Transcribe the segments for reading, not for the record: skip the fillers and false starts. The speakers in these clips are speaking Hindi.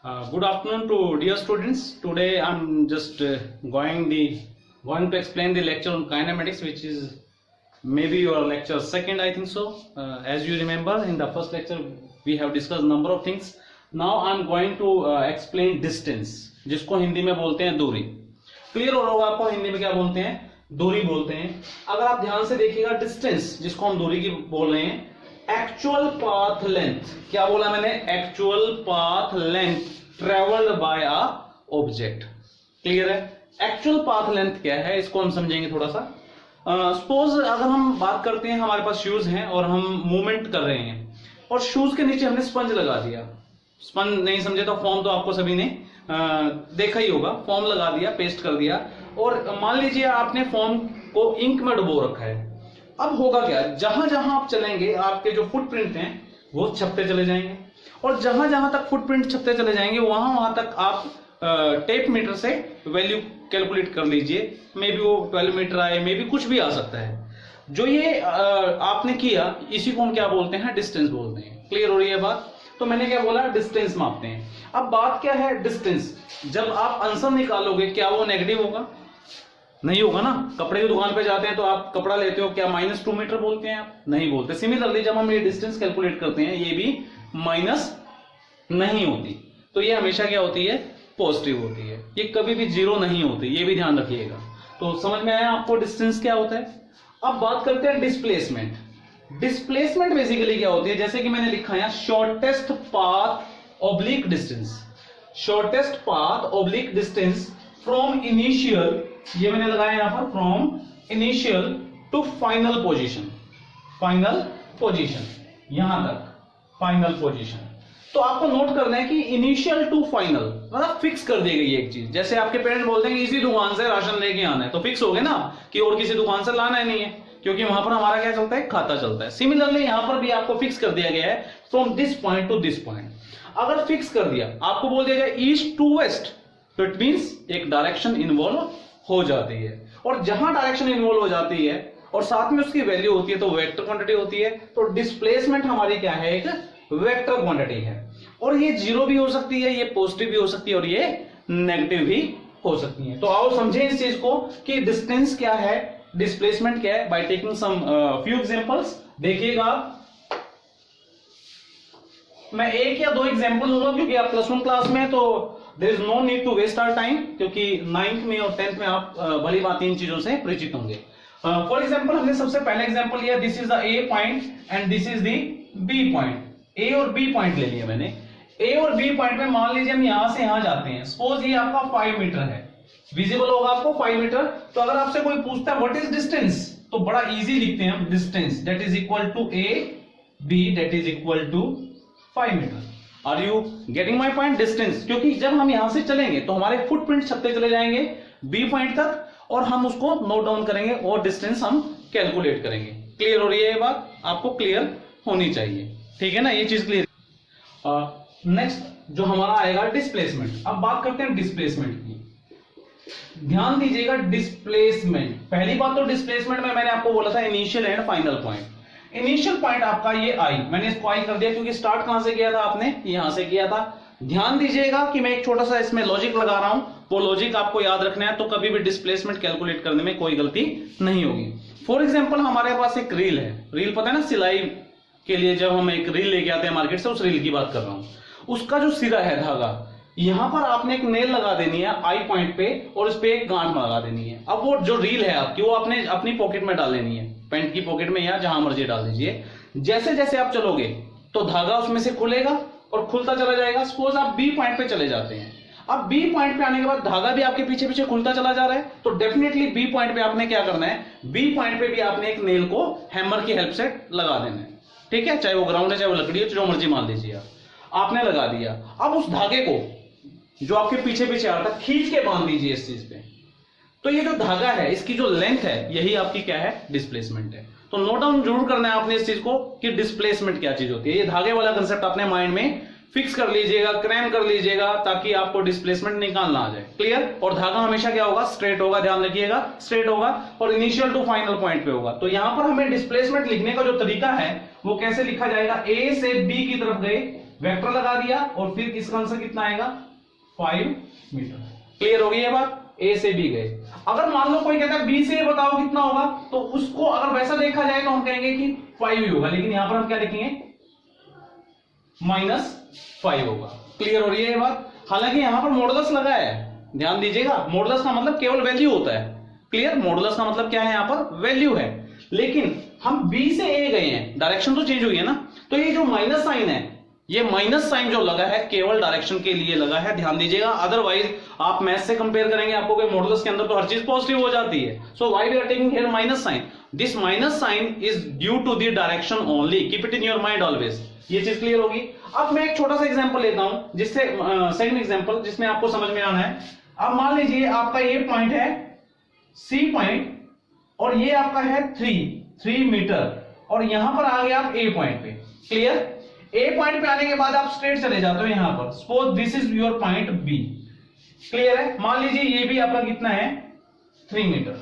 Good afternoon to dear students. Today I'm just going to explain the lecture on kinematics, which is maybe your lecture second, I think so. As you remember, in the first lecture we have discussed number of things. Now I'm going to explain distance, जिसको हिंदी में बोलते हैं दूरी. क्लियर हो रहा होगा आपको हिंदी में क्या बोलते हैं? दूरी बोलते हैं. अगर आप ध्यान से देखिएगा, डिस्टेंस जिसको हम दूरी की बोल रहे हैं, एक्चुअल पाथ लेंथ. क्या बोला मैंने? Actual path length travelled by a object. Clear है? एक्चुअल पाथ लेंथ क्या है, इसको हम समझेंगे थोड़ा सा. सपोज अगर हम बात करते हैं, हमारे पास शूज हैं और हम मूवमेंट कर रहे हैं और शूज के नीचे हमने स्पंज लगा दिया. स्पंज नहीं समझे तो फॉर्म तो आपको सभी ने देखा ही होगा. फॉर्म लगा दिया, पेस्ट कर दिया, और मान लीजिए आपने फॉर्म को इंक में डुबो रखा है. अब होगा क्या, जहां जहां आप चलेंगे आपके जो फुटप्रिंट हैं वो छपते चले जाएंगे, और जहां जहां तक फुटप्रिंट छपते चले जाएंगे वहां वहां तक आप टेप मीटर से वैल्यू कैलकुलेट कर लीजिए. मे बी वो 12 मीटर आए, मे बी कुछ भी आ सकता है. जो ये आपने किया, इसी को हम क्या बोलते हैं? डिस्टेंस बोलते हैं. क्लियर हो रही है बात? तो मैंने क्या बोला? डिस्टेंस मापते हैं. अब बात क्या है? डिस्टेंस जब आप आंसर निकालोगे, क्या वो नेगेटिव होगा? नहीं होगा ना. कपड़े की दुकान पे जाते हैं तो आप कपड़ा लेते हो, क्या -2 मीटर बोलते हैं आप? नहीं बोलते. सिमिलरली जब हम ये डिस्टेंस कैलकुलेट करते हैं, ये भी माइनस नहीं होती. तो ये हमेशा क्या होती है? पॉजिटिव होती है. ये कभी भी जीरो नहीं होती, ये भी ध्यान रखिएगा. तो समझ में आया आपको डिस्टेंस क्या होता है? अब बात करते हैं डिस्प्लेसमेंट. डिस्प्लेसमेंट बेसिकली क्या होती है? जैसे कि मैंने लिखा है, shortest path oblique distance. Shortest path oblique distance from initial, ये मैंने लगाया यहां पर, from initial to final position. Final position, यहां तक फाइनल पोजीशन. तो आपको नोट करना है कि इनिशियल टू फाइनल मतलब फिक्स कर दी गई एक चीज. जैसे आपके पेरेंट्स बोलते हैं कि इसी दुकान से राशन लेके आना है, तो फिक्स हो गए ना कि और किसी दुकान से लाना ही नहीं है, क्योंकि वहां पर हमारा क्या चलता है? खाता चलता है. सिमिलरली यहां पर भी आपको फिक्स कर दिया गया है, from this point two this point. अगर फिक्स कर दिया, आपको बोल दिया जाए ईस्ट टू वेस्ट, तो इट मींस एक डायरेक्शन इन्वॉल्व हो जाती है. और जहां डायरेक्शन इन्वॉल्व हो जाती है और साथ में उसकी वैल्यू होती है, तो वेक्टर क्वांटिटी होती है. तो डिस्प्लेसमेंट हमारी क्या है? एक वेक्टर क्वांटिटी है. और ये जीरो भी हो सकती है, ये पॉजिटिव भी हो सकती है, और ये नेगेटिव भी हो सकती है. तो आओ समझें इस चीज को कि डिस्टेंस क्या है, डिस्प्लेसमेंट क्या है, by taking some few examples. देखिएगा, मैं एक या दो एग्जांपल लूंगा क्योंकि आप +1 क्लास में, तो there is no need to waste our time, क्योंकि 9th में और 10th में आप भली बात इन चीजों से परिचित होंगे. फॉर एग्जांपल, हमने सबसे पहला एग्जांपल लिया, this is the A point and this is the B point. A और बी पॉइंट ले लिया मैंने. ए और बी पॉइंट में मान लीजिए हम यहां से यहां जाते हैं. सपोज ये आपका 5 मीटर है, विजिबल होगा आपको 5 मीटर. तो अगर आपसे कोई पूछता है व्हाट इज डिस्टेंस, तो बड़ा इजी लिखते हैं हम, distance that is equal to A B that is equal to 5 metre. Are you getting my point? Distance, क्योंकि जब हम यहां से चलेंगे तो हमारे फुटप्रिंट छपते चले जाएंगे बी पॉइंट तक, और हम उसको नोट डाउन करेंगे और डिस्टेंस हम कैलकुलेट करेंगे. क्लियर हो रही है ये बात? आपको क्लियर होनी चाहिए, ठीक है ना? ये चीज क्लियर. नेक्स्ट जो हमारा आएगा डिस्प्लेसमेंट. अब बात करते हैं डिस्प्लेसमेंट की. ध्यान दीजिएगा, डिस्प्लेसमेंट, पहली बात तो डिस्प्लेसमेंट में मैंने आपको बोला था initial and final point. Initial point आपका ये आई, मैंने इसको आई कर दिया क्योंकि स्टार्ट कहां से किया था आपने? यहां से किया था. ध्यान दीजिएगा कि मैं एक छोटा सा इसमें लॉजिक लगा रहा हूं, वो लॉजिक आपको याद रखना है, तो कभी भी डिस्प्लेसमेंट कैलकुलेट करने में कोई गलती नहीं होगी. फॉर एग्जाम्पल, हमारे पास एक रील है. रील पता है ना, सिलाई के लिए जब हम एक रील लेके आते हैं मार्केट से, उस रील की बात कर रहा हूं. उसका जो सिरा है, धागा, यहां पर आपने एक नेल लगा देनी है आई पॉइंट पे, और उस पे एक गांठ लगा देनी है. अब वो जो रील है आपकी, वो आपने अपनी पॉकेट में डाल लेनी है, पैंट की पॉकेट में या जहां मर्जी डाल दीजिए. जैसे जैसे आप चलोगे तो धागा उसमें से खुलेगा और खुलता चला जाएगा. सपोज आप बी पॉइंट पे चले जाते हैं. अब बी पॉइंट पे आने के बाद धागा भी आपके पीछे पीछे खुलता चला जा रहा है, तो डेफिनेटली बी पॉइंट पे आपने क्या करना है? बी पॉइंट पे भी आपने एक नेल को हैमर की हेल्प से लगा देना है. ठीक है, चाहे वो ग्राउंड है चाहे वो लकड़ी है, जो मर्जी मान लीजिए आपने लगा दिया. अब उस धागे को जो आपके पीछे पीछे आ रहा था, खींच के बांध दीजिए इस चीज पे. तो ये जो धागा है, इसकी जो लेंथ है, यही आपकी क्या है? डिस्प्लेसमेंट है. तो नोट डाउन जरूर करना है आपने इस चीज को कि डिस्प्लेसमेंट क्या चीज होती है. ये धागे वाला कंसेप्ट अपने माइंड में फिक्स कर लीजिएगा, क्रैम कर लीजिएगा, ताकि आपको डिस्प्लेसमेंट निकालना आ जाए. क्लियर? और धागा हमेशा क्या होगा? स्ट्रेट होगा. ध्यान रखिएगा, स्ट्रेट होगा, और इनिशियल टू फाइनल पॉइंट पे होगा. तो यहां पर हमें डिस्प्लेसमेंट लिखने का जो तरीका है वो कैसे लिखा जाएगा? ए से बी की तरफ गए, वेक्टर लगा दिया और फिर इसका आंसर कितना आएगा 5 मीटर। क्लियर हो गई ये बात? ए से बी गए। अगर मान लो कोई कहता है बी से ए बताओ कितना होगा, तो उसको अगर वैसा देखा जाए तो हम कहेंगे कि 5 ही होगा, लेकिन यहां पर हम क्या लिखेंगे -5 होगा। क्लियर हो रही है ये बात? हालांकि यहां पर मॉडुलस लगा है, ध्यान दीजिएगा, मॉडुलस का मतलब केवल वैल्यू होता है। क्लियर? मॉडुलस का मतलब क्या है, यहां पर वैल्यू है, लेकिन हम बी से ए गए हैं, डायरेक्शन तो चेंज हुई है ना, तो ये जो माइनस साइन है, ये माइनस साइन जो लगा है केवल डायरेक्शन के लिए लगा है, ध्यान दीजिएगा। अदरवाइज आप मैथ से कंपेयर करेंगे, आपको कोई मॉडुलस के अंदर तो हर चीज पॉजिटिव हो जाती है। So why we are taking here minus sign? This minus sign is due to the direction only, keep it in your mind always. ये चीज क्लियर होगी? अब मैं एक छोटा सा एग्जांपल लेता हूं, जिससे सेकंड एग्जांपल जिसमें आपको समझ में आना है। अब मान लीजिए आपका ये पॉइंट है सी पॉइंट और ये आपका है 3 मीटर, और यहां पर आ गए आप ए पॉइंट पे। क्लियर? ए पॉइंट पे आने के बाद आप स्ट्रेट चले जाते हो यहां पर, suppose this is your point B. Clear है? मान लीजिए ये भी आपका कितना है 3 मीटर।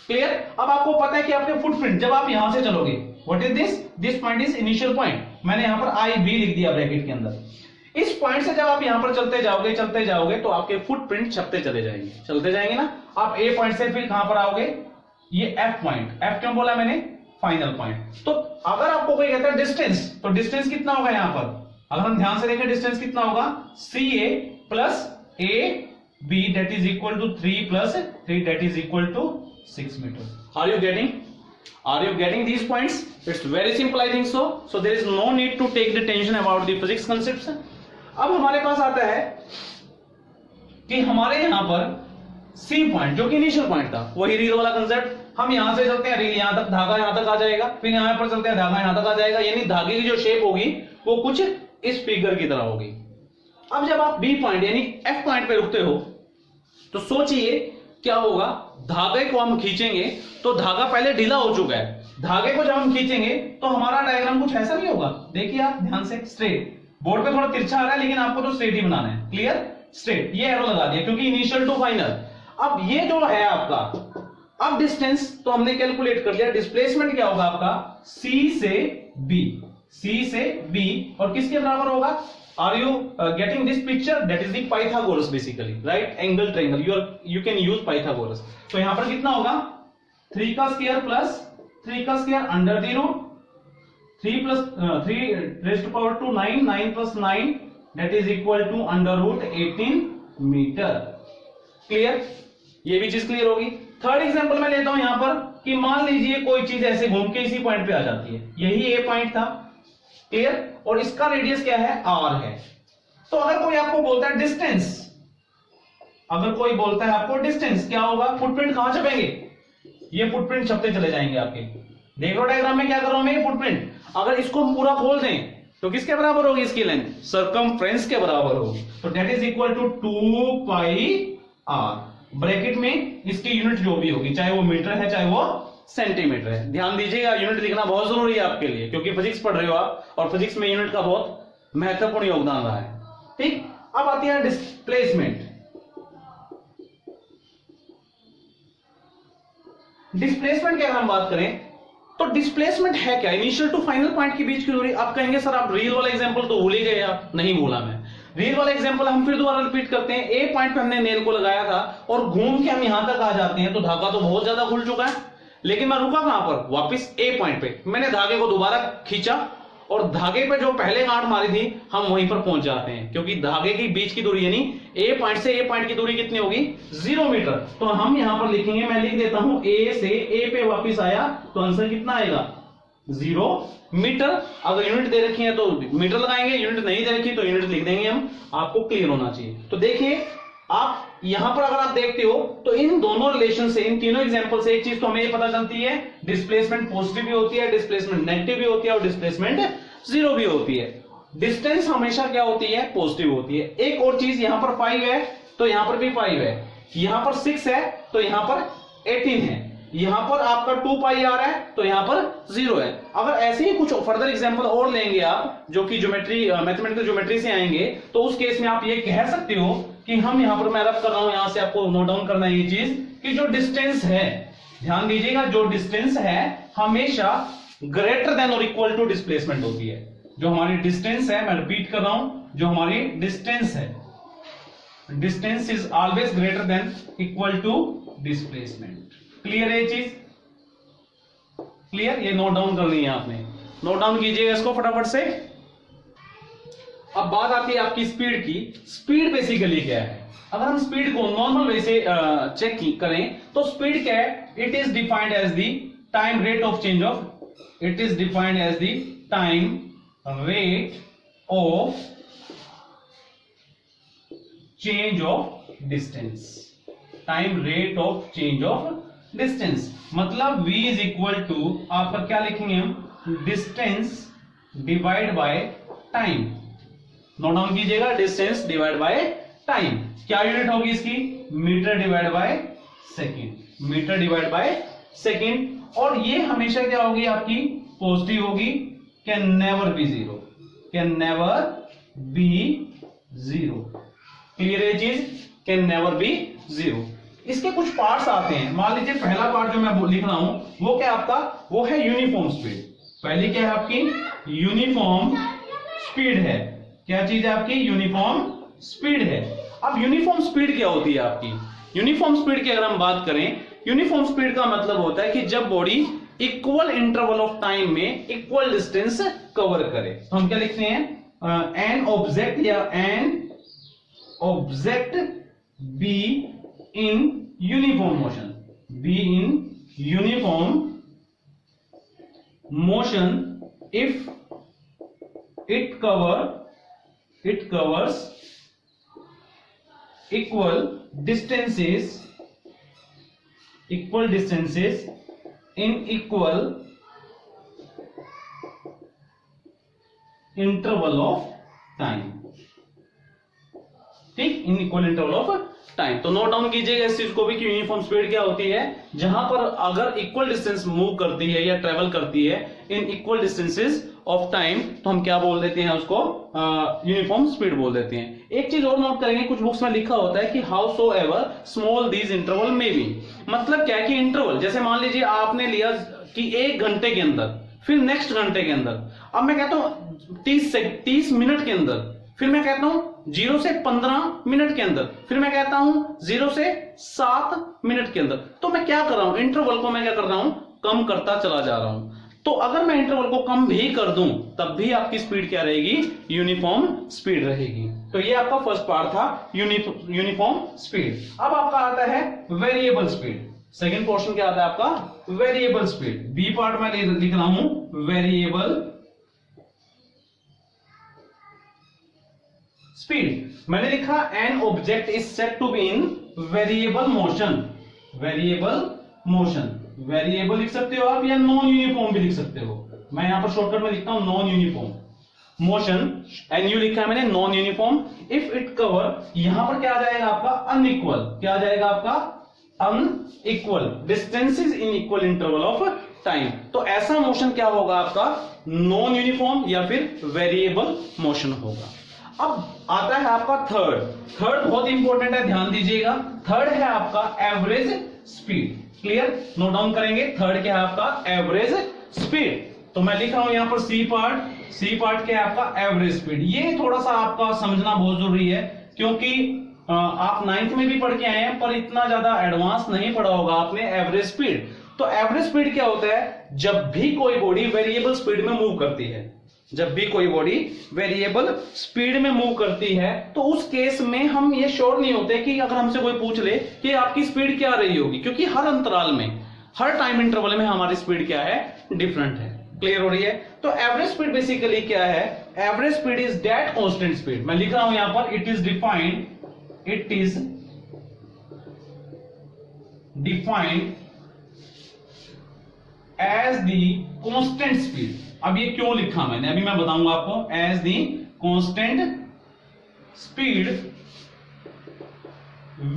क्लियर? अब आपको पता है कि आपके फुटप्रिंट जब आप यहां से चलोगे, what is this point is initial point, मैंने यहां पर आई बी लिख दिया ब्रैकेट के अंदर। इस पॉइंट से जब आप यहां पर चलते जाओगे तो आपके फुटप्रिंट छपते चले जाएंगे ना। आप ए पॉइंट से फिर कहां पर आओगे, ये एफ पॉइंट। एफ क्यों बोला मैंने? Final point. तो अगर आपको कोई कहता है डिस्टेंस, तो डिस्टेंस कितना होगा यहां पर, अगर हम ध्यान से देखें डिस्टेंस कितना होगा, C A plus A B that is equal to 3 plus 3 that is equal to 6 metre. Are you getting these points? It's very simple, I think so. So there is no need to take the tension about the physics concepts. अब हमारे पास आता है कि हमारे यहां पर सी पॉइंट जो कि इनिशियल पॉइंट था, वही रील वाला कंसेप्ट, हम यहां से चलते हैं, रील यहां तक, धागा यहां तक आ जाएगा, फिर यहां पर चलते हैं, धागा यहां तक आ जाएगा, यानी धागे की जो शेप होगी वो कुछ इस फिगर की तरह होगी। अब जब आप बी पॉइंट यानी एफ पॉइंट पे रुकते हो, तो सोचिए क्या होगा, धागे को हम खींचेंगे तो धागा पहले ढीला हो चुका है, धागे को जब हम खींचेंगे तो हमारा डायग्राम कुछ ऐसा नहीं होगा। देखिए आप ध्यान से, स्ट्रेट, बोर्ड पे थोड़ा तिरछा आ रहा है लेकिन आपको तो स्ट्रेट ही बनाना है। क्लियर? स्ट्रेट, ये एरो लगा दिया क्योंकि इनिशियल टू फाइनल। अब ये जो है आपका, अब डिस्टेंस तो हमने कैलकुलेट कर लिया, डिस्प्लेसमेंट क्या होगा आपका, सी से बी, और किसके बराबर होगा? Are you getting this picture? That is the Pythagoras basically, right angle triangle, you can use Pythagoras. तो यहां पर कितना होगा, 3 का स्क्वायर प्लस 3 का square under the root 3 plus 3 raised to power 2 9 plus 9 that is equal to under root 18 metre. Clear? ये भी चीज क्लियर होगी। थर्ड एग्जांपल मैं लेता हूं यहां पर कि मान लीजिए कोई चीज ऐसे घूम के इसी पॉइंट पे आ जाती है, यही ए पॉइंट था। क्लियर? और इसका रेडियस क्या है, आर है। तो अगर कोई आपको बोलता है डिस्टेंस, क्या होगा, फुटप्रिंट कहां छपेंगे, ये फुटप्रिंट छपते चले जाएंगे आपके। देख लो डायग्राम में क्या कर रहा हूं मैं, फुटप्रिंट। अगर इसको हम पूरा खोल दें तो किसके बराबर होगी इसकी लेंथ, सरकमफ्रेंस के बराबर होगी। तो that is equal to 2 pi r, bracket में इसकी यूनिट जो भी होगी, चाहे वो मीटर है चाहे वो सेंटीमीटर है। ध्यान दीजिएगा, यूनिट लिखना बहुत जरूरी है आपके लिए, क्योंकि फिजिक्स पढ़ रहे हो आप, और फिजिक्स में यूनिट का बहुत महत्वपूर्ण योगदान रहा है। ठीक, अब आती है डिस्प्लेसमेंट। डिस्प्लेसमेंट की अगर हम बात करें तो डिस्प्लेसमेंट है क्या, इनिशियल टू फाइनल पॉइंट के बीच की दूरी। आप कहेंगे सर आप रील वाला एग्जांपल तो भूल ही गए। आप नहीं भूला मैं, रील वाला एग्जांपल हम फिर दोबारा रिपीट करते हैं। ए पॉइंट पे हमने नेल को लगाया था और घूम के हम यहां तक आ जाते हैं, तो धागा तो बहुत ज्यादा खुल चुका है, लेकिन मैं रुका कहां पर, वापस ए पॉइंट पे। मैंने धागे को दोबारा खींचा और धागे पे जो पहले गांठ मारी थी हम वहीं पर पहुंच जाते हैं, क्योंकि धागे के बीच की दूरी यानी ए पॉइंट से ए पॉइंट की दूरी कितनी होगी, 0 मीटर। तो हम यहां पर लिखेंगे, मैं लिख देता हूं, ए से ए पे वापस आया तो आंसर कितना आएगा, 0 मीटर। अगर यूनिट दे रखी है तो मीटर लगाएंगे, यूनिट नहीं दे रखी तो यूनिट लिख देंगे हम, आपको क्लियर होना चाहिए। तो देखिए आप यहां पर अगर आप देखते हो तो इन दोनों रिलेशन से, इन तीनों एग्जांपल से एक चीज तो हमें ये पता चलती है, डिस्प्लेसमेंट पॉजिटिव भी होती है, डिस्प्लेसमेंट नेगेटिव भी होती है और डिस्प्लेसमेंट 0 भी होती है। डिस्टेंस हमेशा क्या होती है, पॉजिटिव होती है। एक और चीज, यहां पर 5 है तो यहां पर भी 5 है, यहां पर 6 है तो यहां पर 18 है, यहां पर आपका 2 पाई आ रहा है तो यहां पर 0 है। अगर ऐसे ही कुछ फर्दर एग्जांपल और लेंगे आप जो कि ज्योमेट्री, मैथमेटिकल ज्योमेट्री से आएंगे, तो उस केस में आप ये कह सकते हो कि हम यहां पर, मैं रब कर रहा हूं, यहां से आपको नोट डाउन करना है ये चीज कि जो डिस्टेंस है, ध्यान दीजिएगा, जो डिस्टेंस है हमेशा ग्रेटर देन और इक्वल टू डिस्प्लेसमेंट होती है। जो हमारी डिस्टेंस है, मैं रिपीट कर रहा हूं, जो हमारी डिस्टेंस है, distance is always greater than equal to displacement. Clear है ये चीज? क्लियर? ये नोट डाउन करनी है आपने, नोट डाउन कीजिएगा इसको फटाफट से। अब बात आती है आपकी स्पीड की। स्पीड बेसिकली क्या है? अगर हम स्पीड को नॉर्मल वे से चेक करें तो स्पीड क्या है? It is defined as the time rate of change of, it is defined as the time rate of change of distance, time rate of change of distance. मतलब v इज इक्वल टू आपका क्या लिखेंगे हम? Distance divide by time. Note down कीजिएगा, डिस्टेंस डिवाइड बाय टाइम। क्या यूनिट होगी इसकी? Metre divide by second, metre divide by second. और ये हमेशा क्या होगी आपकी? पॉजिटिव होगी। Can never be zero, can never be zero. Clear है चीज? Can never be zero. इसके कुछ पार्ट्स आते हैं। मान लीजिए पहला पार्ट जो मैं लिख रहा हूं वो क्या आपका? वो है यूनिफॉर्म स्पीड। पहली क्या है आपकी? यूनिफॉर्म स्पीड है। क्या चीज है आपकी? यूनिफॉर्म स्पीड है। अब यूनिफॉर्म स्पीड क्या होती है आपकी? यूनिफॉर्म स्पीड की अगर हम बात करें, यूनिफॉर्म स्पीड का मतलब होता है कि जब body equal interval of time में इक्वल डिस्टेंस कवर करे। तो हम क्या लिखते हैं? एन ऑब्जेक्ट या an object be in uniform motion, be in uniform motion if it covers equal distances in equal interval of time। ठीक, in equal interval of time. तो नोट डाउन कीजिएगा इस चीज को भी कि यूनिफॉर्म स्पीड क्या होती है? जहां पर अगर इक्वल डिस्टेंस मूव करती है या ट्रेवल करती है in equal distances of time, तो हम क्या बोल देते हैं उसको? यूनिफॉर्म स्पीड बोल देते हैं। एक चीज और नोट करेंगे, कुछ बुक्स में लिखा होता है कि how so ever small these interval में बी। मतलब क्या है कि इंटरवल, जैसे मान लीजिए आपने लिया कि 1 घंटे के अंदर, फिर नेक्स्ट घंटे के अंदर, अब मैं कहता हूं 30 मिनट के अंदर, फिर मैं कहता हूं 0 से 15 मिनट के अंदर, फिर मैं कहता हूं 0 से 7 मिनट के अंदर। तो मैं क्या कर रहा हूं? इंटरवल को मैं क्या कर रहा हूं? कम करता चला जा रहा हूं। तो अगर मैं इंटरवल को कम भी कर दूं तब भी आपकी स्पीड क्या रहेगी? यूनिफॉर्म स्पीड रहेगी। तो ये आपका फर्स्ट पार्ट था, यूनिफॉर्म स्पीड। अब आपका आता है वेरिएबल स्पीड। सेकंड पोर्शन क्या आता है आपका? Variable speed. बी पार्ट में लिख रहा हूं वेरिएबल स्पीड। मैंने लिखा an object is set to be in variable motion, variable motion. Variable लिख सकते हो आप या नॉन यूनिफॉर्म भी लिख सकते हो। मैं यहां पर शॉर्टकट में लिखता हूं non uniform motion, N U लिखा है मैंने, non uniform. If it cover, यहां पर क्या आ जाएगा आपका? अनइक्वल। क्या आ जाएगा आपका? Unequal distances in equal interval of time. तो ऐसा मोशन क्या होगा आपका? नॉन यूनिफॉर्म या फिर वेरिएबल मोशन होगा। अब आता है आपका थर्ड। थर्ड बहुत इंपॉर्टेंट है, ध्यान दीजिएगा। थर्ड है आपका average speed. Clear? Note down करेंगे। थर्ड क्या है आपका? Average speed. तो मैं लिख रहा हूं यहां पर सी पार्ट। सी पार्ट क्या है आपका? Average speed. ये थोड़ा सा आपका समझना बहुत जरूरी है, क्योंकि आप 9th में भी पढ़ के आए हैं पर इतना ज्यादा एडवांस नहीं पढ़ा होगा आपने एवरेज स्पीड। तो एवरेज स्पीड क्या होता है? जब भी कोई बॉडी वेरिएबल स्पीड में मूव करती है, जब भी कोई बॉडी वेरिएबल स्पीड में मूव करती है, तो उस केस में हम ये श्योर नहीं होते कि अगर हमसे कोई पूछ ले कि आपकी स्पीड क्या रही होगी, क्योंकि हर अंतराल में, हर टाइम इंटरवल में हमारी स्पीड क्या है? डिफरेंट है। क्लियर हो रही है? तो एवरेज स्पीड बेसिकली क्या है? Average speed is that constant speed. मैं लिख रहा हूं यहां पर, it is defined as the constant speed. अब ये क्यों लिखा मैंने, अभी मैं बताऊंगा आपको। As the constant speed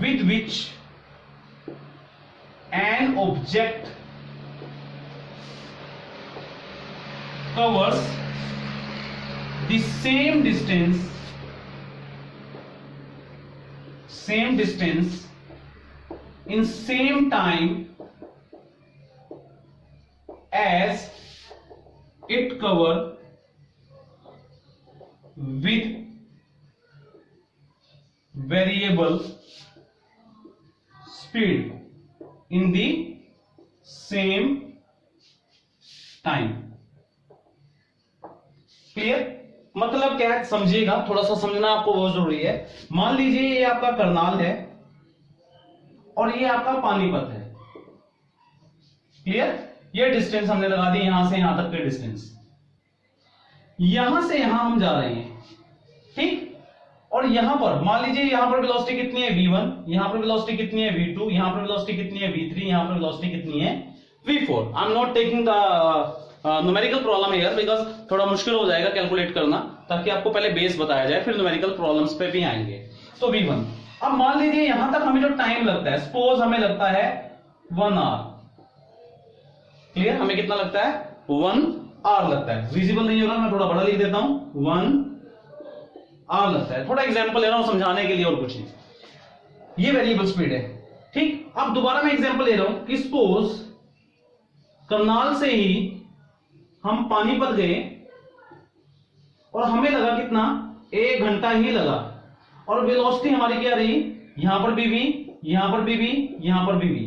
with which an object covers the same distance in same time as it cover with variable speed in the same time. Clear? मतलब क्या है समझिएगा, थोड़ा सा समझना आपको बहुत जरूरी है। मान लीजिए ये आपका करनाल है और ये आपका पानीपत है। क्लियर? ये डिस्टेंस हमने लगा दी, यहां से यहां तक के डिस्टेंस, यहां से यहां हम जा रहे हैं, ठीक। और यहां पर मान लीजिए यहां पर वेलोसिटी कितनी है v1, यहां पर वेलोसिटी कितनी है v2, यहां पर वेलोसिटी कितनी है v3, यहां पर वेलोसिटी कितनी है v4। I am not taking the numerical problem here because थोड़ा मुश्किल हो जाएगा कैलकुलेट करना, ताकि आपको पहले बेस बताया जाए, फिर न्यूमेरिकल प्रॉब्लम्स पे भी आएंगे। तो v1, अब मान लीजिए यहां तक हमें जो टाइम लगता है, सपोज हमें लगता है 1 आवर। क्लियर? हमें कितना लगता है? 1 आवर लगता है। विजिबल नहीं हो रहा, मैं थोड़ा बड़ा लिख देता हूं, 1 आवर लगता है। थोड़ा एग्जांपल ले रहा हूं समझाने के लिए और कुछ नहीं। ये वेरिएबल स्पीड है, ठीक। अब दोबारा मैं एग्जांपल ले रहा हूं कि सपोज करनाल से ही हम पानीपत गए और हमें लगा कितना, 1 घंटा ही लगा, और वेलोसिटी हमारी क्या रही, यहां पर भी यहां पर भी यहां पर भी।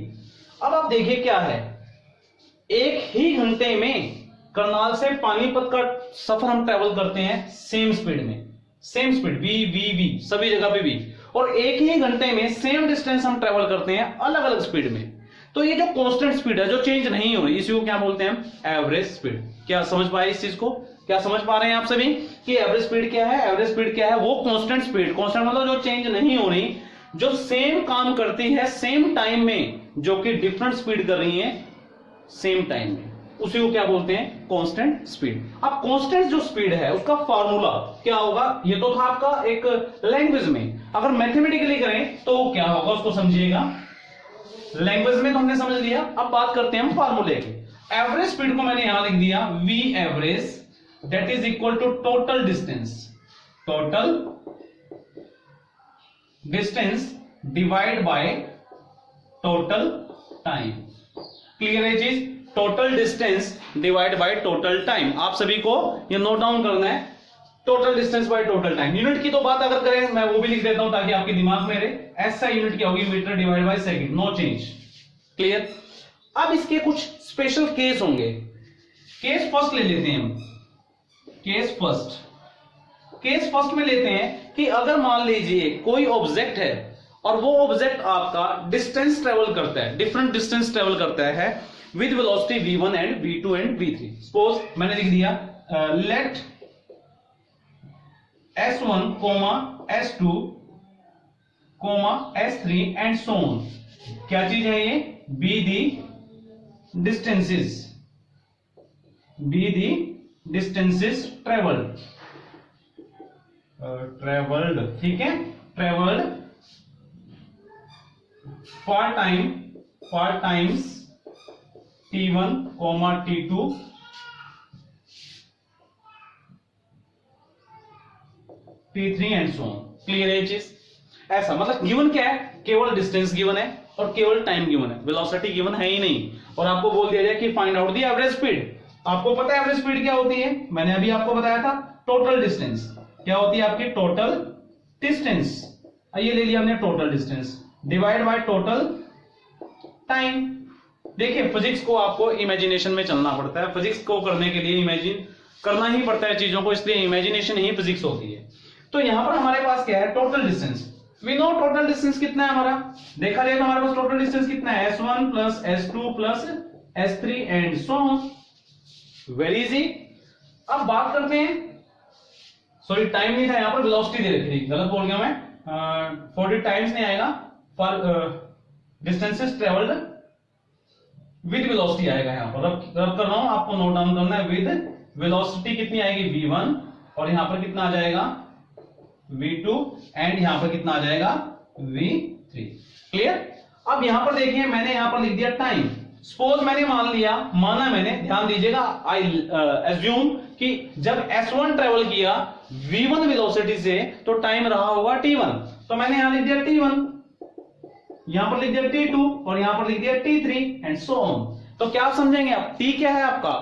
अब आप देखिए क्या है, एक ही घंटे में करनाल से पानीपत का सफर हम ट्रेवल करते हैं सेम स्पीड में, सेम स्पीड v सभी जगह पे भी, और एक ही घंटे में सेम डिस्टेंस हम ट्रेवल करते हैं अलग अलग स्पीड में। तो ये जो कांस्टेंट स्पीड है, जो चेंज नहीं हो रही, इसी को क्या बोलते हैं? Average speed. क्या समझ पाए इस चीज को? क्या समझ पा रहे हैं आप सभी कि एवरेज स्पीड क्या है? एवरेज स्पीड क्या है? वो कांस्टेंट स्पीड, कांस्टेंट मतलब जो चेंज नहीं हो रही, जो सेम काम करती है सेम टाइम में, जो कि डिफरेंट स्पीड कर रही है सेम टाइम में, उसी को क्या बोलते हैं? Constant speed. अब कांस्टेंट जो स्पीड है उसका फार्मूला क्या होगा? ये तो था आपका एक लैंग्वेज में, अगर मैथमेटिकली करें तो क्या होगा उसको समझिएगा। लैंग्वेज में तो हमने समझ लिया, अब बात करते हैं हम फार्मूले की। एवरेज स्पीड को मैंने यहां लिख दिया v average that is equal to total distance, total distance divide by total time. Clear है चीज? Total distance divide by total time. आप सभी को ये नोट डाउन करना है, total distance by total time. Unit की तो बात अगर करें, मैं वो भी लिख देता हूं ताकि आपके दिमाग में रहे। ऐसा यूनिट क्या होगी? Metre divide by second, no change. Clear? अब इसके कुछ स्पेशल केस होंगे। केस फर्स्ट ले लेते हैं हम, केस फर्स्ट में लेते हैं कि अगर मान लीजिए कोई ऑब्जेक्ट है और वो ऑब्जेक्ट आपका डिस्टेंस ट्रेवल करता है, डिफरेंट डिस्टेंस ट्रेवल करता है with velocity v1 and v2 and v3। Suppose मैंने लिख दिया late s1, s2, s3 and so on। क्या चीज है ये? बी दी डिस्टेंसेस ट्रेवल्ड, ठीक है, travelled for times t1, t2 t3 and so on। Clear है चीज? ऐसा मतलब गिवन क्या है? केवल डिस्टेंस गिवन है और केवल टाइम गिवन है, वेलोसिटी गिवन है ही नहीं, और आपको बोल दिया जाए कि find out the average speed. आपको पता है एवरेज स्पीड क्या होती है? मैंने अभी आपको बताया था, टोटल डिस्टेंस। क्या होती है आपकी? Total distance. ये ले लिया हमने total distance divide by total time. देखिए फिजिक्स को आपको इमेजिनेशन में चलना पड़ता है, फिजिक्स को करने के लिए इमेजिन करना ही पड़ता है चीजों को, इसलिए इमेजिनेशन ही फिजिक्स होती है। तो यहां पर हमारे पास क्या है? Total distance. We know total distance कितना है हमारा, देखा जाए तो हमारे पास टोटल डिस्टेंस कितना है? s1 plus s2 plus s3 and so on। Very easy. अब बात करते हैं, सॉरी टाइम नहीं था यहां पर, वेलोसिटी दे रखी थी, गलत बोल गया मैं। 40 टाइम्स नहीं आएगा, पर डिस्टेंसेस ट्रेवल्ड विद वेलोसिटी आएगा। यहां पर रब कर रहा हूं, आपको नोट डाउन करना है। विद वेलोसिटी कितनी आएगी? v1, और यहां पर कितना आ जाएगा? v2, एंड यहां पर कितना आ जाएगा? v3। क्लियर? अब यहां पर देखिए मैंने यहां पर लिख दिया टाइम। सपोज मैंने माना मैंने, ध्यान दीजिएगा, आई एज्यूम कि जब s1 ट्रेवल किया v1 वेलोसिटी से तो टाइम रहा होगा t1, तो मैंने यहां लिख दिया t1, यहां पर लिख दिया t2 और यहां पर लिख दिया t3 एंड so on। तो क्या आप समझेंगे आप? t क्या है आपका?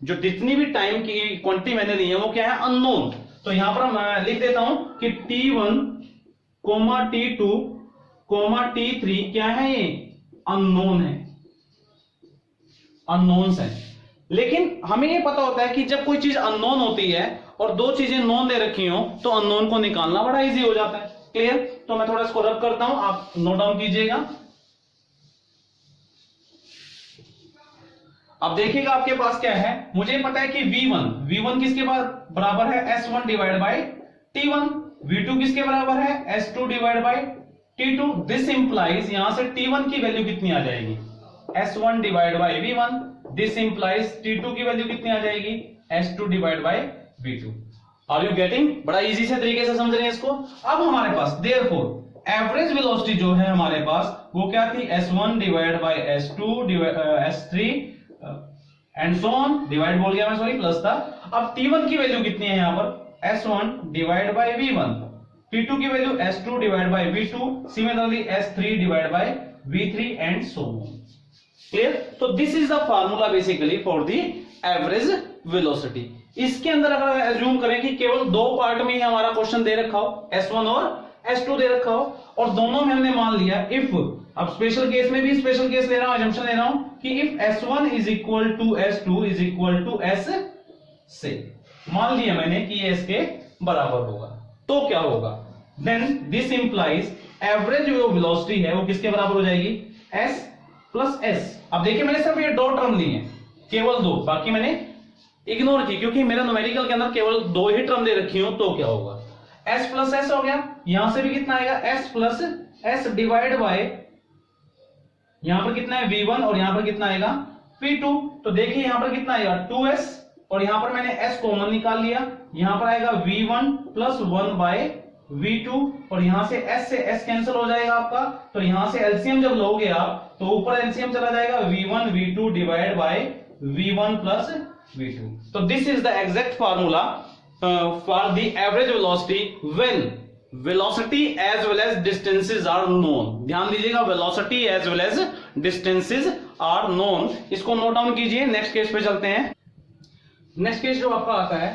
जो जितनी भी टाइम की क्वांटिटी मैंने दी है वो क्या है? अननोन। तो यहां पर मैं लिख देता हूं कि T1, T2, T3 क्या है, ये अननोन है, अननोन्स है। लेकिन हमें ये पता होता है कि जब कोई चीज अननोन होती है और दो चीजें नोन दे रखी हो तो अननोन को निकालना बड़ा इजी हो जाता है। क्लियर? तो मैं थोड़ा इसको रब करता हूं, आप नोट डाउन कीजिएगा। अब देखिएगा आपके पास क्या है, मुझे पता है कि V1 किसके बराबर है, S1 divide by T1। V2 किसके बराबर है, S2 divide by T2। This implies यहां से T1 की वैल्यू कितनी आ जाएगी, S1 divide by V1। This implies T2 की वैल्यू कितनी आ जाएगी, S2 divide by V2। Are you getting? बड़ा इजी से तरीके से समझ रहे हैं इसको। अब हमारे पास देयरफॉर एवरेज वेलोसिटी जो है हमारे पास वो क्या थी, S1 divide by S2 S3 and so on, divide बोल गया मैं, सॉरी, प्लस था। अब T1 की वैल्यू कितनी है यहां पर, S1 divide by V1। T2 की value S2 divide by V2, similarly S3 divide by V3 and so on. Clear? तो this is the formula basically for the average velocity. इसके अंदर अगर एज्यूम करें कि केवल दो पार्ट में ही हमारा क्वेश्चन दे रखा हो, S1 और S2 दे रखा हो, और दोनों में हमने मान लिया इफ, अब स्पेशल केस में भी स्पेशल केस ले रहा हूं, एजम्पशन ले रहा हूं कि if S1 is equal to S2 is equal to S से, मान लिया मैंने कि ये इसके बराबर होगा, तो क्या होगा, देन दिस इंप्लाइज एवरेज जो वेलोसिटी है वो किसके बराबर हो जाएगी, S प्लस S। अब देखिए मैंने सिर्फ ये दो टर्म ली है, केवल दो, बाकी मैंने इग्नोर की क्योंकि मेरा न्यूमेरिकल के अंदर केवल दो ही टर्म दे रखी हो। तो क्या होगा, S प्लस S हो गया, यहां से भी कितना आएगा, S plus S divide by, यहां पर कितना है V1 और यहां पर कितना आएगा V2। तो देखिए यहां पर कितना आएगा 2S, और यहां पर मैंने S कॉमन निकाल लिया, यहां पर आएगा V1 प्लस 1 बाय V2, और यहां से S कैंसिल हो जाएगा आपका, तो यहां से एलसीएम जब लोगे आप तो ऊपर एलसीएम चला जाएगा V1 V2 divide by V1 plus V2। तो this is the exact formula for the average velocity when velocity as well as distances are known. ध्यान दीजिएगा, velocity as well as distances are known. इसको नोट डाउन कीजिए, नेक्स्ट केस पे चलते हैं। नेक्स्ट केस जो आपका आता है,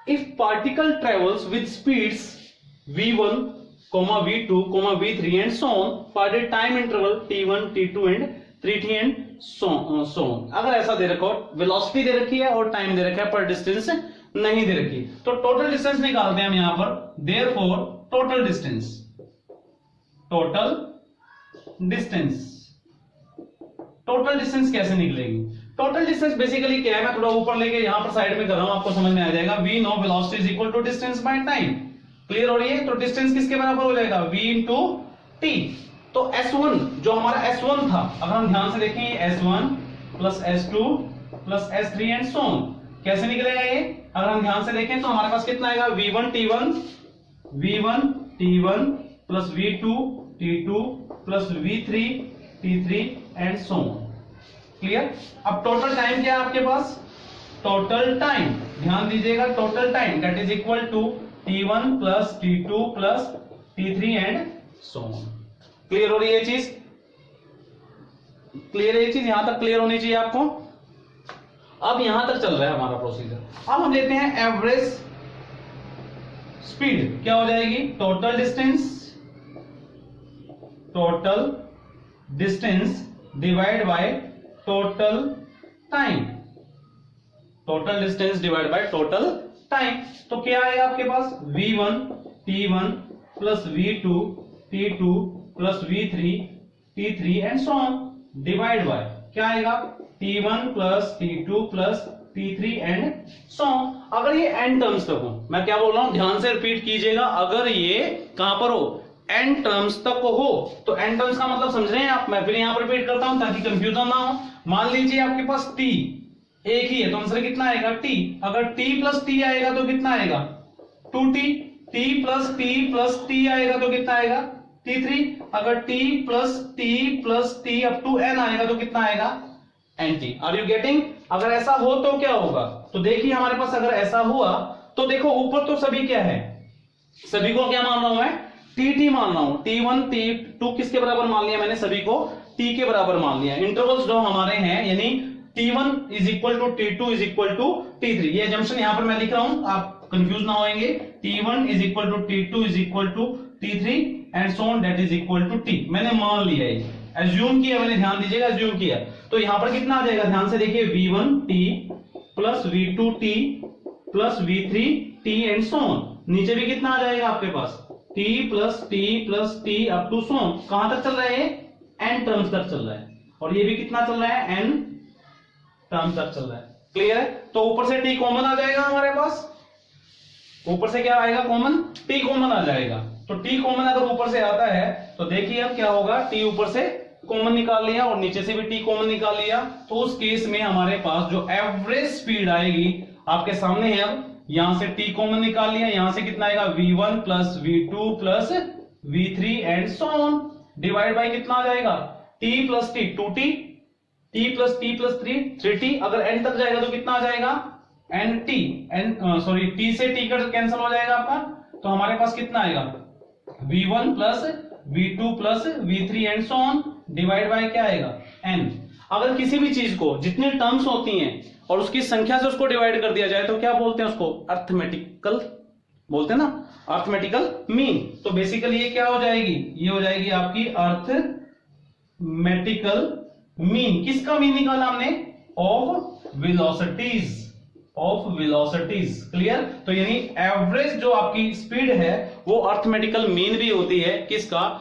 if particle travels with speeds v1, v2, v3 and so on for the time interval t1, t2 and 3t and so on। अगर ऐसा दे रखा हो, वेलोसिटी दे रखी है और टाइम दे रखा है पर डिस्टेंस नहीं दे रखी, तो टोटल डिस्टेंस निकालते हैं हम यहां पर। देयरफॉर टोटल डिस्टेंस कैसे निकलेगी, टोटल डिस्टेंस बेसिकली क्या है, मैं थोड़ा ऊपर लेके यहां पर साइड में कर रहा हूं, आपको समझ में आ जाएगा। We know velocity is equal to distance by time. Clear हो रही है? तो डिस्टेंस किसके बराबर हो जाएगा, v इंटू टी। तो S1 जो हमारा S1 था, अगर हम ध्यान से देखें, S1 plus S2 plus S3 and so on, कैसे निकलेगा ये, अगर हम ध्यान से देखें तो हमारे पास कितना आएगा, V1 T1 plus V2 T2 plus V3 T3 and so on. Clear? अब टोटल टाइम क्या है आपके पास, टोटल टाइम, ध्यान दीजिएगा, total time that is equal to T1 plus T2 plus T3 and so on. Clear हो रही है ये चीज? क्लियर है ये चीज? यहां तक क्लियर होनी चाहिए आपको। अब यहां तक चल रहा है हमारा प्रोसीजर। अब हम लेते हैं एवरेज स्पीड, क्या हो जाएगी, total distance divide by total time, total distance divide by total time. तो क्या आएगा आपके पास, V1 T1 plus V2 T2 plus V3 T3 and so on, divide by क्या आएगा, T1 plus T2 plus T3 and so on. अगर ये एन टर्म्स तक हो, मैं क्या बोल रहा हूं, ध्यान से रिपीट कीजिएगा, अगर ये कहां पर हो, एन टर्म्स तक हो, तो एन टर्म्स का मतलब समझ रहे हैं आप, मैं फिर यहां पर रिपीट करता हूं ताकि कंफ्यूजन ना हो। मान लीजिए आपके पास T एक ही है, तो आंसर कितना आएगा, T। अगर T प्लस T आएगा तो कितना आएगा, 2T। T प्लस T आएगा तो कितना आएगा, T3। अगर T plus T up to N आएगा तो कितना आएगा, NT। Are you getting? अगर ऐसा हो तो क्या होगा, तो देखिए हमारे पास अगर ऐसा हुआ तो देखो ऊपर तो सभी क्या है, सभी को क्या मान रहा हूं मैं, TT मान रहा हूं। T1 T2 किसके बराबर मान लिया मैंने, सभी को T के बराबर मान लिया। इंटरवल्स जो हमारे हैं यानी T1 is equal to T2 is equal to T3, ये जंक्शन यहां पर मैं लिख रहा हूं, आप कंफ्यूज ना होंगे, T1 is equal to T2 is equal to T3 and so on that is equal to T। मैंने मान लिया है, एज्यूम किया मैंने, ध्यान दीजिएगा, एज्यूम किया। तो यहां पर कितना आ जाएगा, ध्यान से देखिए, V1T plus V2T plus V3T and so on. नीचे भी कितना आ जाएगा आपके पास, T plus T up to so on. कहां तक चल रहा है, n टर्म्स तक चल रहा है, और ये भी कितना चल रहा है, n टर्म्स तक चल रहा है। क्लियर है? तो ऊपर से T कॉमन आ जाएगा हमारे पास, ऊपर से क्या आएगा कॉमन, T कॉमन आ जाएगा। तो T कॉमन अगर ऊपर से आता है तो देखिए अब क्या होगा, T ऊपर से कॉमन निकाल लिया और नीचे से भी T कॉमन निकाल लिया, तो उस केस में हमारे पास जो एवरेज स्पीड आएगी आपके सामने है। अब यहां से T कॉमन निकाल लिया, यहां से कितना आएगा, V1 plus V2 plus V3 and so on, divide by कितना आ जाएगा, T plus T 2T, T plus 3 3T। अगर n तक जाएगा तो कितना आ जाएगा, NT, सॉरी T से T का कैंसिल हो जाएगा आपका, तो हमारे पास कितना आएगा, V1 plus V2 plus V3 and so on, divide by क्या आएगा, n। अगर किसी भी चीज को जितनी टर्म्स होती हैं और उसकी संख्या से उसको डिवाइड कर दिया जाए तो क्या बोलते हैं उसको, अर्थमेटिकल बोलते हैं ना, अर्थमेटिकल मीन। तो बेसिकली ये क्या हो जाएगी, ये हो जाएगी आपकी अर्थमेटिकल मीन। किसका मीन निकाला हमने, of velocities, of velocities. Clear? तो यानी एवरेज जो आपकी स्पीड है वो अर्थमेटिकल मीन भी होती है, किसका,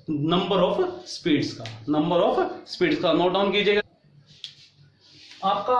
नंबर ऑफ स्पीड्स का, नंबर ऑफ स्पीड्स का। नोट डाउन कीजिएगा। आपका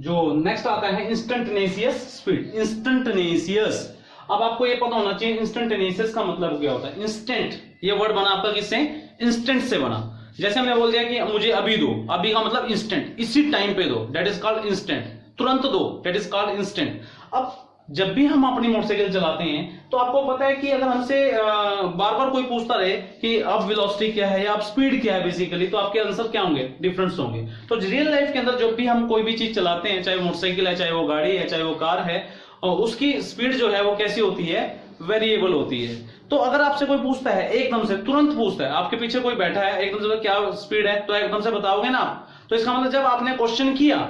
जो नेक्स्ट आता है इंस्टेंटेनियस स्पीड, इंस्टेंटेनियस। अब आपको ये पता होना चाहिए इंस्टेंटेनियस का मतलब क्या होता है। इंस्टेंट, ये वर्ड बना आपका किससे, इंस्टेंट से बना। जैसे हमने बोल दिया कि मुझे अभी दो, अभी का मतलब इंस्टेंट, इसी टाइम पे दो, दैट इज कॉल्ड इंस्टेंट। तुरंत दो, दैट इज कॉल्ड इंस्टेंट। अब जब भी हम अपनी मोटरसाइकिल चलाते हैं तो आपको पता है कि अगर हमसे बार बार कोई पूछता रहे कि अब वेलोसिटी क्या है या अब स्पीड क्या है बेसिकली, तो आपके आंसर क्या होंगे, डिफरेंस होंगे। तो रियल लाइफ के अंदर जब भी हम कोई भी चीज चलाते हैं, चाहे मोटरसाइकिल है, चाहे वो गाड़ी है, चाहे वो कार है, और उसकी स्पीड जो है वो कैसी होती है, वेरिएबल होती है। तो अगर आपसे कोई पूछता है, एकदम से तुरंत पूछता है, आपके पीछे कोई बैठा है, एकदम से क्या स्पीड है, तो एकदम से बताओगे ना आप। तो इसका मतलब जब आपने क्वेश्चन किया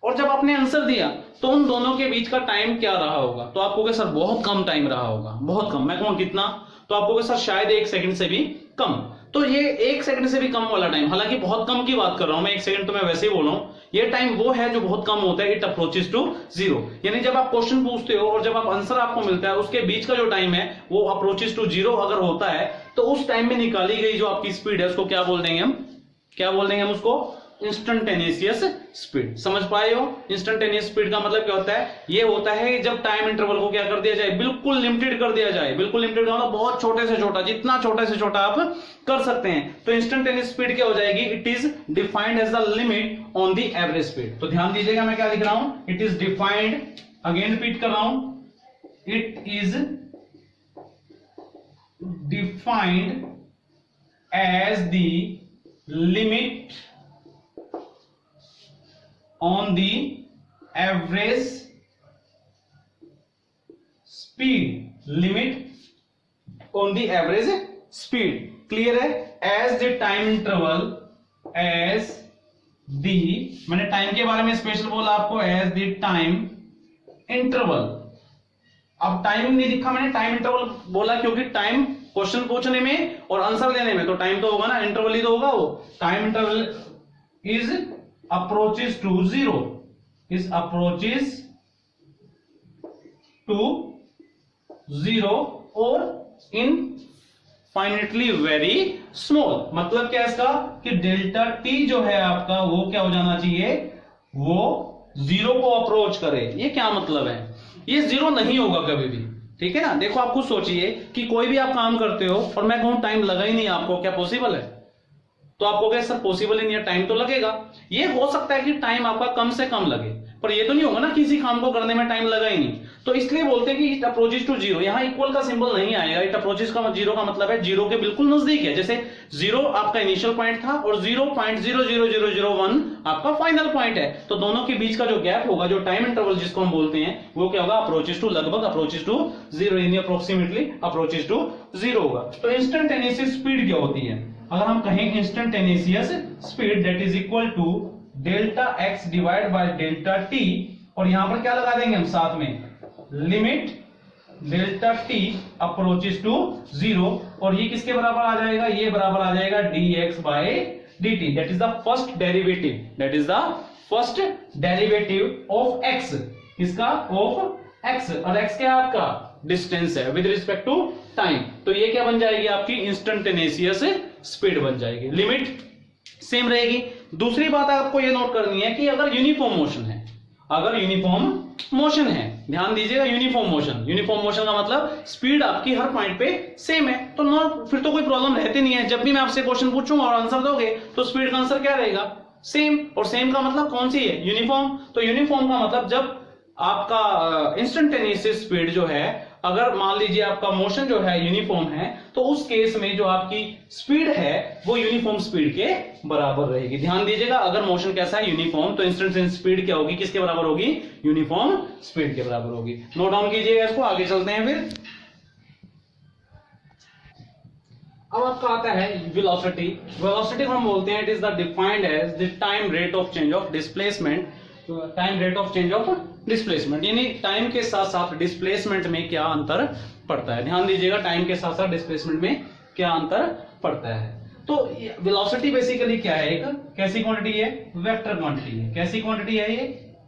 और जब आपने आंसर दिया तो उन दोनों के बीच का टाइम क्या रहा होगा, तो आप कहोगे सर बहुत कम टाइम रहा होगा, बहुत कम। मैं कहूँ कितना, तो आप कहोगे सर शायद 1 सेकंड से भी कम। तो ये 1 सेकंड से भी कम वाला टाइम, हालांकि बहुत कम की बात कर रहा हूं मैं, 1 सेकंड तो मैं वैसे ही बोल रहा हूं, ये टाइम वो है जो बहुत कम होता है, इट अप्रोचेस टू 0। यानी जब आप क्वेश्चन पूछते हो और जब आप आंसर आपको मिलता है, उसके बीच का जो टाइम है वो अप्रोचेस टू 0 अगर होता है, तो उस टाइम में निकाली गई जो आपकी स्पीड है उसको क्या बोल देंगे हम, क्या बोल देंगे हम उसको, इंस्टेंटेनियस स्पीड। समझ पाए हो? इंस्टेंटेनियस स्पीड का मतलब क्या होता है, ये होता है जब टाइम इंटरवल को क्या कर दिया जाए, बिल्कुल लिमिटेड कर दिया जाए। बिल्कुल लिमिटेड का मतलब बहुत छोटे से छोटा, जितना छोटे से छोटा आप कर सकते हैं। तो इंस्टेंटेनियस स्पीड क्या हो जाएगी, it is defined as the limit on the average speed. तो ध्यान दीजिएगा मैं क्या लिख रहा हूं, it is defined, again repeat कर रहा हूं, it is defined as the limit on the average speed, limit on the average speed। Clear है? as the time interval, as the, मैंने टाइम के बारे में स्पेशल बोला आपको, as the time interval। अब टाइम नहीं लिखा मैंने, टाइम इंटरवल बोला क्योंकि टाइम क्वेश्चन पूछने में और आंसर देने में तो टाइम तो होगा ना, इंटरवल ही तो होगा वो। Time interval is approaches to 0, is approaches to 0 or infinitely very small। मतलब क्या इसका कि डेल्टा टी जो है आपका वो क्या हो जाना चाहिए, वो 0 को अप्रोच करे। ये क्या मतलब है, ये 0 नहीं होगा कभी भी, ठीक है ना। देखो आप खुद सोचिए कि कोई भी आप काम करते हो और मैं कहूं टाइम लगा ही नहीं आपको, क्या पॉसिबल है, तो आपको क्या सर पॉसिबल ही नहीं है, टाइम तो लगेगा। ये हो सकता है कि टाइम आपका कम से कम लगे, पर ये तो नहीं होगा ना किसी काम को करने में टाइम लगा ही नहीं। तो इसलिए बोलते हैं कि इट अप्रोचेस टू 0। यहां इक्वल का सिंबल नहीं आएगा, इट अप्रोचेस का 0 का मतलब है 0 के बिल्कुल नजदीक है। जैसे 0 आपका इनिशियल पॉइंट था और 0.00001 आपका फाइनल पॉइंट है, तो दोनों के बीच का जो गैप होगा, जो टाइम इंटरवल जिसको हम बोलते हैं, वो क्या होगा, अप्रोचेस टू, लगभग अप्रोचेस टू 0, यानी अप्रोक्सीमेटली अप्रोचेस टू 0 होगा। तो इंस्टेंटेनियस स्पीड क्या होती है, अगर हम कहें instantaneous speed that is equal to delta x divide by delta t, और यहां पर क्या लगा देंगे हम साथ में, limit delta t approaches to 0, और ये किसके बराबर आ जाएगा, ये बराबर आ जाएगा dx by dt, that is the first derivative, that is the first derivative of x, किसका, ऑफ x, और x क्या है आपका, डिस्टेंस है विद रिस्पेक्ट टू टाइम, तो ये क्या बन जाएगी आपकी इंस्टेंटेनियस स्पीड बन जाएगी, लिमिट सेम रहेगी। दूसरी बात आपको ये नोट करनी है कि अगर यूनिफॉर्म मोशन है, अगर यूनिफॉर्म मोशन है, ध्यान दीजिएगा, यूनिफॉर्म मोशन का मतलब स्पीड आपकी हर पॉइंट पे सेम है, तो नो, फिर तो कोई प्रॉब्लम रहती नहीं है, जब भी मैं आपसे क्वेश्चन पूछूंगा और आंसर दोगे तो स्पीड का आंसर क्या रहेगा, सेम, और सेम का मतलब कौन सी है, यूनिफॉर्म, तो यूनिफॉर्म का मतलब जब आपका इंस्टेंटेनियस स्पीड जो है, अगर मान लीजिए आपका मोशन जो है यूनिफॉर्म है, तो उस केस में जो आपकी स्पीड है वो यूनिफॉर्म स्पीड के बराबर रहेगी। ध्यान दीजिएगा, अगर मोशन कैसा है, यूनिफॉर्म, तो इंस्टेंटेनियस स्पीड क्या होगी, किसके बराबर होगी, यूनिफॉर्म स्पीड के बराबर होगी। नोट डाउन कीजिएगा इसको, आगे चलते हैं। फिर अब आपका आता है वेलोसिटी। वेलोसिटी हम बोलते हैं it is the defined as the time rate of change of displacement, time rate of change of displacement, यानी टाइम के साथ साथ डिस्प्लेसमेंट में क्या अंतर पड़ता है। ध्यान दीजिएगा, टाइम के साथ साथ डिस्प्लेसमेंट में क्या अंतर पड़ता है। तो वेलोसिटी बेसिकली क्या है, एक कैसी क्वांटिटी है, वेक्टर क्वांटिटी है। कैसी क्वांटिटी है ये,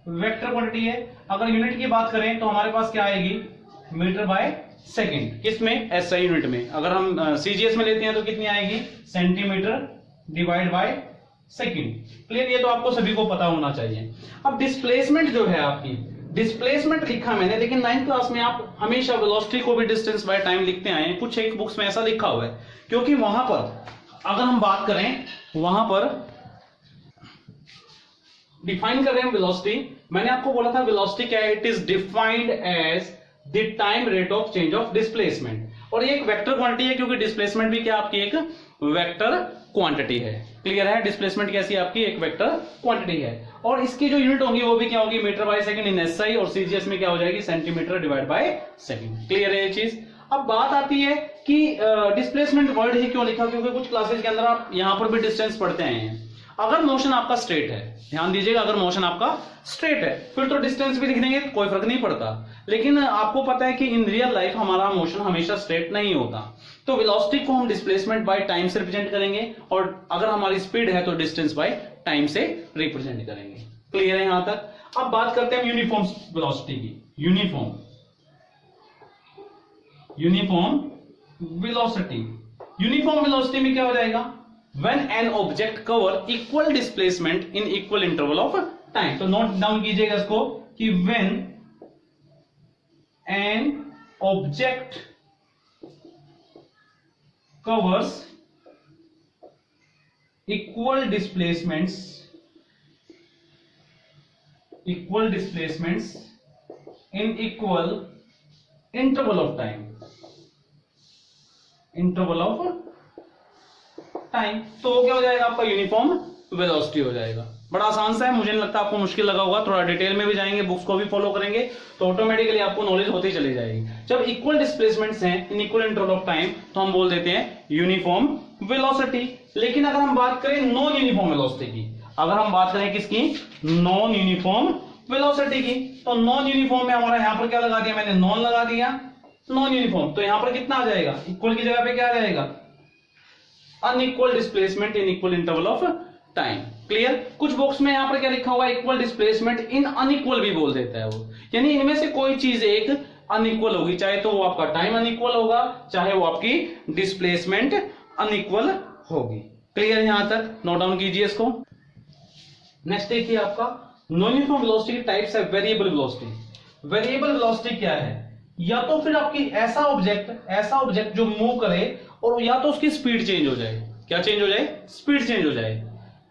वेक्टर क्वांटिटी है। अगर यूनिट की बात करें तो हमारे पास क्या आएगी, मीटर बाय सेकेंड, किसमें, एसआई यूनिट में। अगर हम सीजीएस में लेते हैं तो कितनी आएगी, centimetre divide by second. Clear, ये तो आपको सभी को पता होना चाहिए। अब डिस्प्लेसमेंट जो है आपकी, डिस्प्लेसमेंट लिखा मैंने, लेकिन 9th क्लास में आप हमेशा वेलोसिटी को भी डिस्टेंस बाय टाइम लिखते आए हैं, कुछ एक बुक्स में ऐसा लिखा हुआ है, क्योंकि वहां पर अगर हम बात करें, वहां पर डिफाइन कर रहे हैं वेलोसिटी। मैंने आपको बोला था वेलोसिटी क्या है, it is defined as the time rate of change of displacement, और ये एक वेक्टर क्वांटिटी है, क्योंकि डिस्प्लेसमेंट भी क्या आपकी एक वेक्टर क्वांटिटी है। क्लियर है, डिस्प्लेसमेंट कैसी आपकी एक वेक्टर क्वांटिटी है, और इसकी जो यूनिट होगी वो भी क्या होगी, metre by second in SI, और सीजीएस में क्या हो जाएगी, centimetre divide by second. Clear है ये चीज। अब बात आती है कि डिस्प्लेसमेंट वर्ड ही क्यों लिखा, क्योंकि कुछ क्लासेस के अंदर आप यहां पर भी डिस्टेंस पढ़ते आए हैं। अगर मोशन आपका स्ट्रेट है, ध्यान दीजिएगा, अगर मोशन आपका स्ट्रेट है फिर तो डिस्टेंस भी लिख देंगे, कोई फर्क नहीं पड़ता। लेकिन आपको पता है कि इन रियल लाइफ हमारा मोशन हमेशा स्ट्रेट नहीं होता, तो वेलोसिटी को हम डिस्प्लेसमेंट बाय टाइम से रिप्रेजेंट करेंगे, और अगर हमारी स्पीड है तो डिस्टेंस बाय टाइम से रिप्रेजेंट करेंगे। क्लियर है यहां तक। अब बात करते हैं यूनिफॉर्म वेलोसिटी की। यूनिफॉर्म वेलोसिटी, यूनिफॉर्म वेलोसिटी में क्या हो जाएगा, when an object cover equal displacement in equal interval of time। तो नोट डाउन कीजिएगा इसको कि when an object covers equal displacements in equal interval of time, तो क्या हो जाएगा आपका, यूनिफॉर्म वेलोसिटी हो जाएगा। बड़ा आसान सा है, मुझे नहीं लगता आपको मुश्किल लगा होगा। थोड़ा डिटेल में भी जाएंगे, बुक्स को भी फॉलो करेंगे तो ऑटोमेटिकली आपको नॉलेज होती चली जाएगी। जब इक्वल डिस्प्लेसमेंट्स हैं in equal interval of time तो हम बोल देते हैं यूनिफॉर्म वेलोसिटी। लेकिन अगर हम बात करें नॉन यूनिफॉर्म वेलोसिटी की, अगर हम बात करें किसकी, नॉन यूनिफॉर्म वेलोसिटी की, तो नॉन यूनिफॉर्म में हमारा यहां पर क्या लगा दिया मैंने, नॉन लगा दिया, नॉन यूनिफॉर्म, तो यहां पर कितना आ जाएगा, इक्वल की जगह पे क्या आ जाएगा, unequal displacement in equal interval of time. Clear. कुछ बॉक्स में यहां पर क्या लिखा हुआ है, इक्वल डिस्प्लेसमेंट इन अनइक्वल भी बोल देता है वो, यानी इनमें से कोई चीज एक अनइक्वल होगी, चाहे तो वो आपका टाइम अनइक्वल होगा, चाहे वो आपकी डिस्प्लेसमेंट अनइक्वल होगी। क्लियर यहां तक, नोट डाउन कीजिए इसको। नेक्स्ट देखिए आपका नॉन यूनिफॉर्म वेलोसिटी टाइप्स है वेरिएबल वेलोसिटी। वेरिएबल वेलोसिटी क्या है, या तो फिर आपकी ऐसा ऑब्जेक्ट जो मूव करे और या तो उसकी स्पीड चेंज हो जाए, क्या चेंज हो जाए, स्पीड चेंज हो जाए,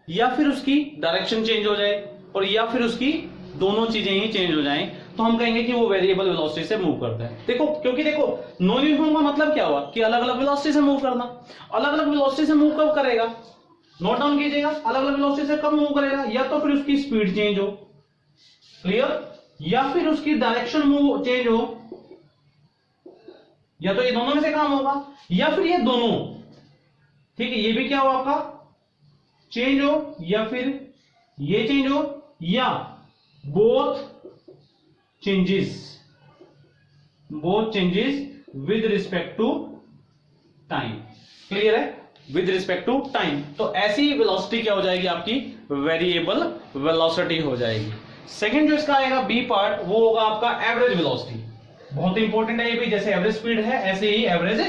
या फिर उसकी डायरेक्शन चेंज हो जाए, और या फिर उसकी दोनों चीजें ही चेंज हो जाएं, तो हम कहेंगे कि वो वेरिएबल वेलोसिटी से मूव करता है। देखो, क्योंकि देखो नॉन यूनिफॉर्म का मतलब क्या हुआ कि अलग अलग वेलोसिटी से मूव करना। अलग अलग वेलोसिटी से मूव कब करेगा, नोट डाउन कीजिएगा, अलग अलग वेलोसिटी से कब मूव करेगा, या तो फिर उसकी स्पीड चेंज हो, क्लियर, या फिर उसकी डायरेक्शन मूव चेंज हो, या तो ये दोनों में से काम होगा, या फिर ये दोनों, ठीक है, ये भी क्या हो आपका चेंज हो, या फिर ये चेंज हो, या both changes, both changes with respect to time. Clear है? With respect to time. तो ऐसी वेलोसिटी क्या हो जाएगी आपकी? वेरिएबल वेलोसिटी हो जाएगी। सेकंड जो इसका आएगा बी पार्ट, वो होगा आपका एवरेज वेलोसिटी। बहुत इंपॉर्टेंट है ये भी, जैसे एवरेज स्पीड है ऐसे ही एवरेज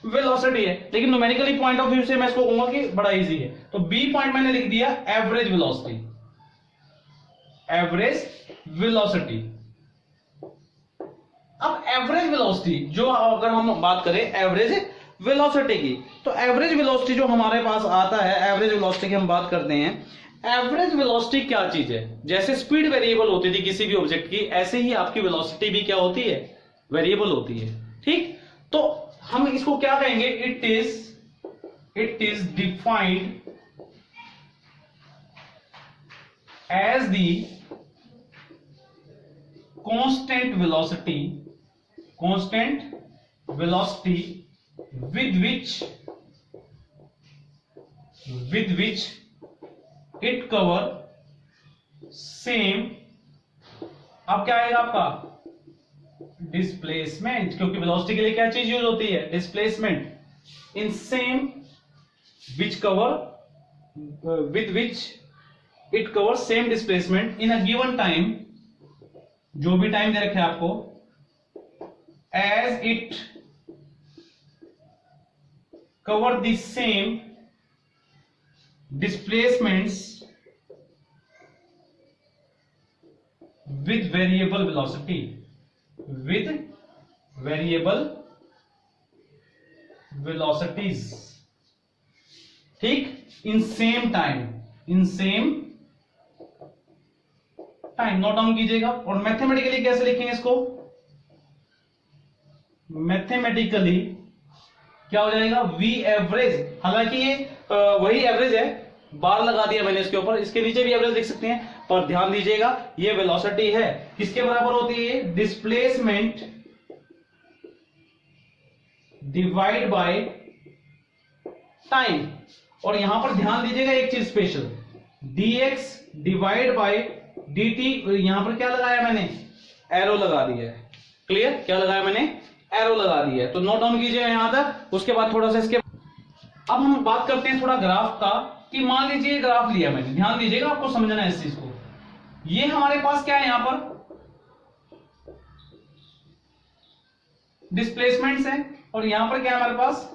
वेलोसिटी है, लेकिन न्यूमेरिकली पॉइंट ऑफ व्यू से मैं इसको कहूंगा कि बड़ा इजी है। तो बी पॉइंट मैंने लिख दिया एवरेज वेलोसिटी। Average velocity. अब एवरेज वेलोसिटी जो, अगर हम बात करें एवरेज वेलोसिटी की, तो एवरेज वेलोसिटी जो हमारे पास आता है, एवरेज वेलोसिटी की हम बात करते हैं। एवरेज वेलोसिटी क्या चीज है? जैसे स्पीड वेरिएबल होती थी किसी भी ऑब्जेक्ट की, ऐसे ही आपकी वेलोसिटी भी क्या होती है? वेरिएबल होती है। ठीक, तो हम इसको क्या कहेंगे? It is defined as the constant velocity with which it cover same, अब क्या आएगा आपका? डिस्प्लेसमेंट, क्योंकि वेलोसिटी के लिए क्या चीज यूज होती है? Displacement. In same which cover with which it cover same displacement in a given time, जो भी टाइम दे रखे आपको, as it cover the same displacements with variable velocity, with variable velocities। ठीक, in same time, note down कीजिएगा। और मैथमेटिकली कैसे लिखेंगे इसको? मैथमेटिकली क्या हो जाएगा? V average. हालांकि ये वही एवरेज है, बार लगा दिया मैंने इसके ऊपर, इसके नीचे भी एवरेज लिख सकते हैं, पर ध्यान दीजिएगा ये वेलोसिटी है, किसके बराबर होती है? Displacement divide by time. और यहां पर ध्यान दीजिएगा एक चीज special, dx divide by dt। यहां पर क्या लगाया मैंने? एरो लगा दिया है। क्लियर? क्या लगाया मैंने? एरो लगा दी है। तो नोट डाउन कीजिए यहां तक। उसके बाद थोड़ा सा इसके, अब हम बात करते हैं थोड़ा ग्राफ का, कि मान लीजिए ग्राफ लिया मैंने, ध्यान दीजिएगा, आपको समझना है इस चीज को। ये हमारे पास क्या है? यहां पर डिस्प्लेसमेंट्स है, और यहां पर क्या है हमारे पास?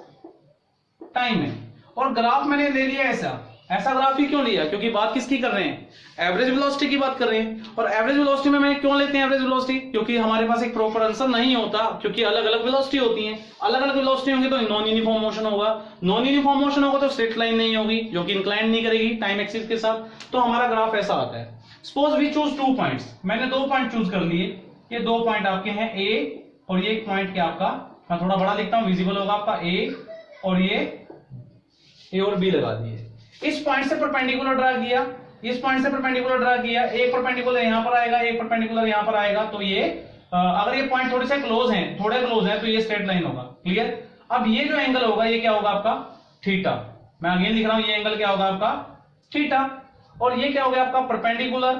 टाइम है। और ग्राफ मैंने ले लिया ऐसा ग्राफ ही क्यों लिया? क्योंकि बात किसकी कर रहे हैं? एवरेज वेलोसिटी की बात कर रहे हैं। और एवरेज वेलोसिटी में मैंने क्यों लेते हैं एवरेज वेलोसिटी? क्योंकि हमारे पास एक प्रॉपर आंसर नहीं होता, क्योंकि अलग अलग वेलोसिटी होती हैं। अलग अलग वेलोसिटी होंगी तो नॉन यूनिफॉर्म मोशन होगा, नॉन यूनिफॉर्म मोशन होगा तो स्ट्रेट लाइन नहीं होगी, जो कि इंक्लाइन नहीं करेगी टाइम एक्सिस के साथ। तो हमारा ग्राफ ऐसा आता है। सपोज वी चूज 2 पॉइंट्स, मैंने 2 पॉइंट चूज कर लिए। ये 2 पॉइंट आपके हैं ए, और ये एक पॉइंट क्या आपका, मैं थोड़ा बड़ा लिखता हूं, विजिबल होगा आपका ए, और ये ए और बी लगा दिए। इस पॉइंट से परपेंडिकुलर ड्रा किया, इस पॉइंट से परपेंडिकुलर ड्रा किया, एक परपेंडिकुलर यहां पर आएगा, एक परपेंडिकुलर यहां पर आएगा। तो ये अगर ये पॉइंट थोड़े से क्लोज हैं, थोड़े क्लोज हैं, तो ये स्ट्रेट लाइन होगा। क्लियर? अब ये जो एंगल होगा ये क्या होगा आपका? थीटा। मैं अगेन लिख रहा हूं, ये एंगल क्या होगा आपका? थीटा। और ये क्या हो गया आपका? Perpendicular.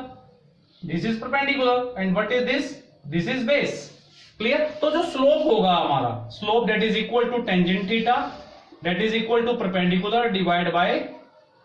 This is perpendicular and what is this? This is base. Clear? तो जो स्लोप होगा हमारा, slope that is equal to tangent theta, that is equal to perpendicular divide by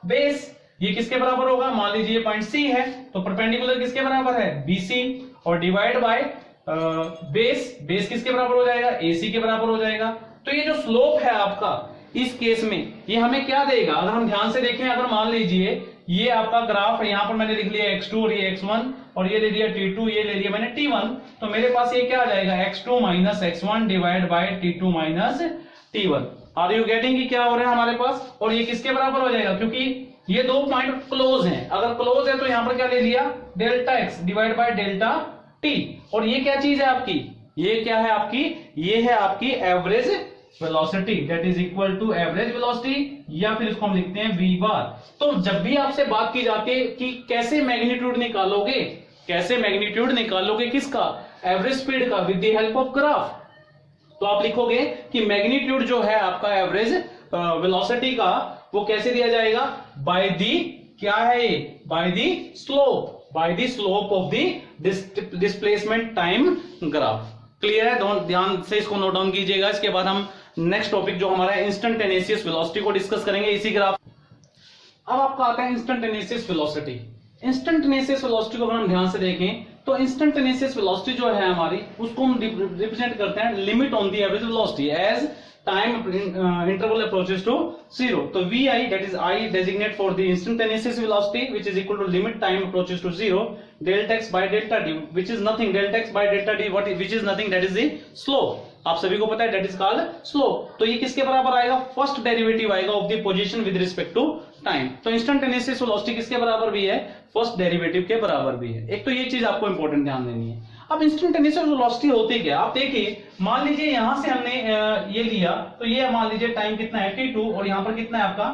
base. ये किसके बराबर होगा? मान लीजिए ये पॉइंट सी है, तो परपेंडिकुलर किसके बराबर है? बीसी, और डिवाइड बाय बेस। बेस किसके बराबर हो जाएगा? एसी के बराबर हो जाएगा। तो ये जो स्लोप है आपका, इस केस में ये हमें क्या देगा? अगर हम ध्यान से देखें, अगर मान लीजिए ये आपका ग्राफ है, यहां पर मैंने लिख लिया x2 और ये x1, और ये ले लिया t2, ये ले लिया मैंने t1, तो मेरे पास ये क्या आ जाएगा? x2 minus x1 divide by t2 minus t1। Are you getting कि क्या हो रहा है हमारे पास? और ये किसके बराबर हो जाएगा? क्योंकि ये 2 पॉइंट क्लोज हैं, अगर क्लोज है तो यहां पर क्या ले लिया? Delta x divide by delta t। और ये क्या चीज है आपकी? ये क्या है आपकी? ये है आपकी average velocity, that is equal to average velocity, या फिर इसको हम लिखते हैं v बार। तो जब भी आपसे बात की जाती है कि कैसे मैग्नीट्यूड निकालोगे, कैसे मैग्नीट्यूड निकालोगे किसका? एवरेज स्पीड का, with the help of graph, तो आप लिखोगे कि मैग्नीट्यूड जो है आपका एवरेज वेलोसिटी का, वो कैसे दिया जाएगा? बाय दी, क्या है ये? By the slope, by the slope of the displacement time graph. Clear है? ध्यान से इसको नोट डाउन कीजिएगा। इसके बाद हम नेक्स्ट टॉपिक जो हमारा इंस्टेंटेनियस वेलोसिटी को डिस्कस करेंगे इसी ग्राफ। अब आपका आता है इंस्टेंटेनियस वेलोसिटी। इंस्टेंटेनियस वेलोसिटी को अगर हम ध्यान से देखें तो इंस्टेंटेनियस वेलोसिटी जो है हमारी, उसको हम रिप्रेजेंट करते हैं limit on the average velocity as time interval approaches to zero. तो vi, that is I designate for the instantaneous velocity, which is equal to limit time approaches to zero, delta x by delta d, which is nothing, delta x by delta d, which is nothing, that is the slope। आप सभी को पता है that is called slope। तो ये किसके बराबर आएगा? फर्स्ट डेरिवेटिव आएगा of the position with respect to time. तो इंस्टेंटेनियस वेलोसिटी किसके बराबर भी है? फर्स्ट डेरिवेटिव के बराबर भी है। एक तो ये चीज आपको इंपॉर्टेंट ध्यान देनी है। अब इंस्टेंटेनियस वेलोसिटी होती क्या? आप देखिए, मान लीजिए यहां से हमने ये लिया, तो ये मान लीजिए टाइम कितना है t2 और यहां पर कितना है आपका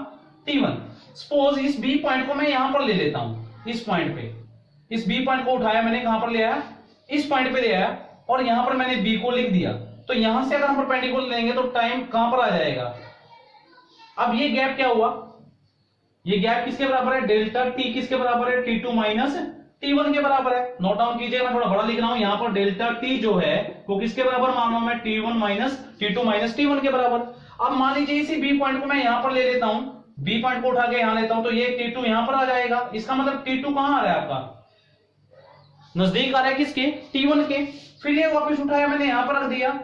t1। सपोज इस b पॉइंट को मैं यहां पर ले लेता हूं, इस पॉइंट पे, इस b पॉइंट को उठाया मैंने, कहां पर ले आया? इस पॉइंट पे ले आया और यहां पर मैंने b को लिख दिया। तो यहां से अगर हम परपेंडिकुलर लेंगे तो टाइम कहां पर आ जाएगा? अब ये गैप क्या हुआ? ये गैप किसके बराबर है? डेल्टा t किसके बराबर है? t2 माइनस t1 के बराबर है। नोट डाउन कीजिएगा, मैं थोड़ा बड़ा लिख रहा हूं। यहां पर डेल्टा t जो है वो किसके बराबर मान रहा हूं मैं? t1 minus t2 minus t1 के बराबर। अब मान लीजिए इसी b पॉइंट को मैं यहां पर ले लेता हूं, b पॉइंट को उठा के यहां लेता हूं, तो ये t2 यहां पर आ जाएगा। इसका मतलब t2 कहां आ रहा है आपका? नजदीक आ रहा है किसके? t1 के। फिर ये वापस उठाया मैंने, यहां पर रख दिया,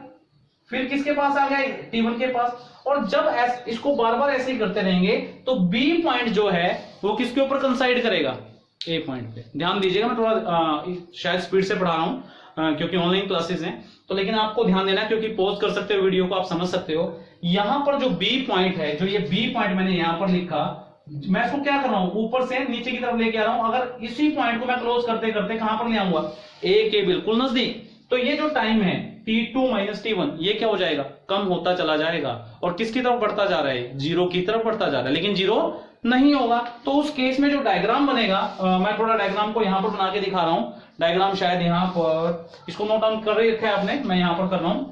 फिर किसके पास आ गया? t1 के पास। और जब इसको बार बार ऐसे ही करते रहेंगे तो b पॉइंट जो है वो किसके ऊपर कंसाइड करेगा? ए पॉइंट पे। ध्यान दीजिएगा, मैं थोड़ा शायद स्पीड से पढ़ा रहा हूं क्योंकि ऑनलाइन क्लासेस हैं, तो लेकिन आपको ध्यान देना है क्योंकि पॉज कर सकते हो वीडियो को, आप समझ सकते हो। यहां पर जो बी पॉइंट है, जो ये बी पॉइंट मैंने यहां पर लिखा, मैं इसको क्या कर रहा हूं? ऊपर से नीचे की तरफ लेके आ रहा हूं। अगर इसी पॉइंट को मैं क्लोज करते करते कहां पर ले आऊंगा? ए के बिल्कुल नजदीक। तो ये जो टाइम है t2 माइनस t1, ये क्या हो जाएगा? कम होता चला जाएगा और किसकी तरफ बढ़ता जा रहा है? जीरो की तरफ बढ़ता जा रहा है, लेकिन जीरो नहीं होगा। तो उस केस में जो डायग्राम बनेगा, मैं थोड़ा डायग्राम को यहां पर बना के दिखा रहा हूं। डायग्राम शायद यहां पर, इसको नोट डाउन कर रखा है आपने, मैं यहां पर कर रहा हूं।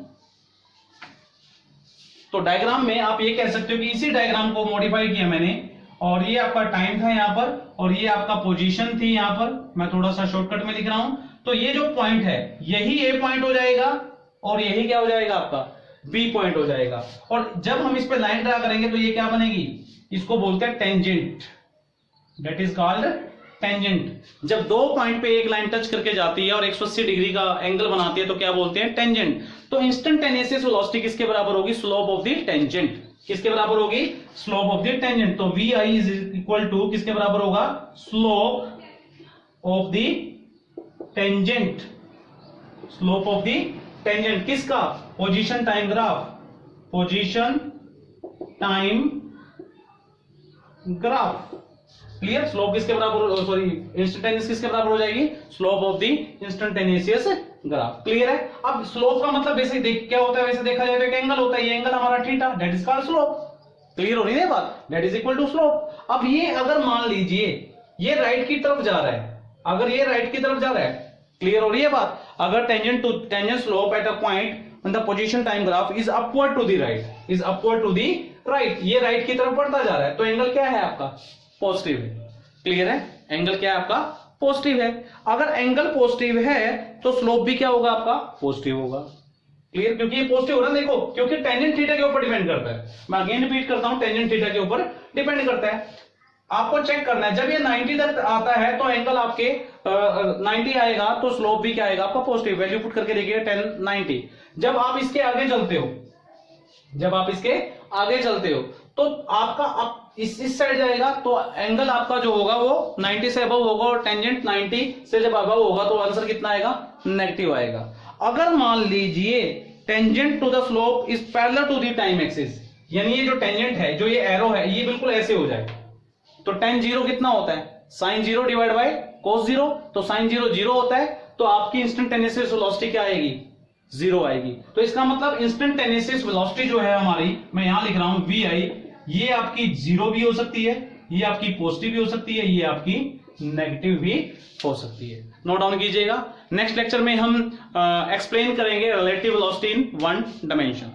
तो डायग्राम में आप ये कह सकते हो कि इसी डायग्राम को मॉडिफाई किया मैंने, और ये आपका टाइम था यहां पर, और ये आपका पोजीशन थी यहां पर। मैं थोड़ा सा शॉर्टकट में लिख रहा हूं। तो ये जो पॉइंट है यही ए पॉइंट हो जाएगा और यही क्या हो जाएगा आपका? बी पॉइंट हो जाएगा। और जब हम इस पे लाइन ड्रा करेंगे तो ये क्या बनेगी? इसको बोलते हैं tangent, that is called tangent. जब दो पॉइंट पे एक लाइन टच करके जाती है और 180 डिग्री का एंगल बनाती है तो क्या बोलते हैं? टेंजेंट। तो इंस्टेंटेनियस वेलोसिटी किसके बराबर होगी? Slope of the tangent. किसके बराबर होगी? Slope of the tangent. तो vi इज इक्वल टू किसके बराबर होगा? Slope of the tangent. Slope of the tangent किसका? Position time graph, position time graph. Clear? Slope किसके बराबर, सॉरी इंस्टेंटेनियस किसके बराबर हो जाएगी? Slope of the instantaneous graph. Clear है? अब स्लोप का मतलब वैसे क्या होता है? वैसे देखा जाए तो एक एंगल होता है, ये एंगल हमारा theta, that is called slope. Clear हो रही है बात? That is equal to slope. अब ये अगर मान लीजिए ये राइट की तरफ जा रहा है, अगर ये राइट की तरफ जा रहा है, क्लियर हो रही है बात? अगर tangent slope at a point on the position time graph is upward to the right, is upward to the right, ये राइट की तरफ बढ़ता जा रहा है, तो एंगल क्या है आपका? पॉजिटिव है। क्लियर है? एंगल क्या है आपका? पॉजिटिव है। अगर एंगल पॉजिटिव है तो स्लोप भी क्या होगा आपका? पॉजिटिव होगा। क्लियर? क्योंकि ये पॉजिटिव हो रहा है, देखो, क्योंकि टेंजेंट थीटा के ऊपर डिपेंड करता है। मैं अगेन रिपीट करता हूं, टेंजेंट थीटा के ऊपर डिपेंड करता है। आपको चेक करना है, जब ये 90 तक आता है तो एंगल आपके 90 आएगा, तो स्लोप भी क्या आएगा आपका? पॉजिटिव। वैल्यू पुट करके देखिए 1090। जब आप इसके आगे चलते हो, जब आप इसके आगे चलते हो तो आपका इस साइड जाएगा, तो एंगल आपका जो होगा वो 90 से अबव होगा, और टेंजेंट 90 से जब अबव होगा तो आंसर कितना आएगा? नेगेटिव आएगा। अगर मान लीजिए tangent to the slope is parallel to the time axis, यानी ये जो टेंजेंट है, जो ये एरो है, ये बिल्कुल ऐसे हो जाए, तो tan 0 कितना होता है? sin 0 divide by cos 0। तो sin 0 0 होता है, तो आपकी इंस्टेंटेनियस वेलोसिटी क्या आएगी? 0 आएगी। तो इसका मतलब इंस्टेंटेनियस वेलोसिटी जो है हमारी, मैं यहां लिख रहा हूं vi, ये आपकी 0 भी हो सकती है, ये आपकी पॉजिटिव भी हो सकती है, ये आपकी नेगेटिव भी हो सकती है। नोट डाउन कीजिएगा। नेक्स्ट लेक्चर में हम एक्सप्लेन करेंगे रिलेटिव वेलोसिटी इन 1 डायमेंशन।